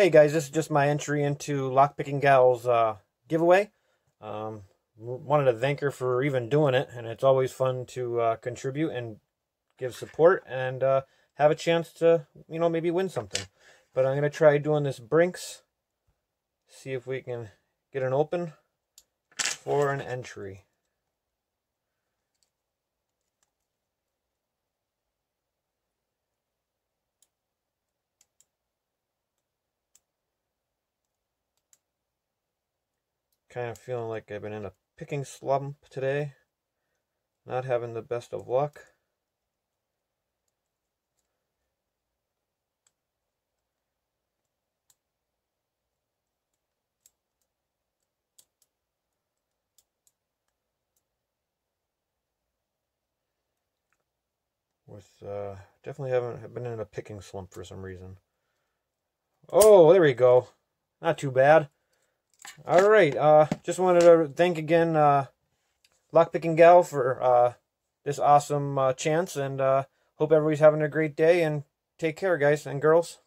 Hey guys, this is just my entry into Lockpicking Gal's giveaway. Wanted to thank her for even doing it, and it's always fun to contribute and give support and have a chance to, maybe win something. But I'm going to try doing this Brinks, see if we can get an open for an entry. Kind of feeling like I've been in a picking slump today. Not having the best of luck. Definitely haven't been in a picking slump for some reason. Oh, there we go. Not too bad. All right. Just wanted to thank again Lockpicking Gal for this awesome chance, and hope everybody's having a great day. And take care, guys and girls.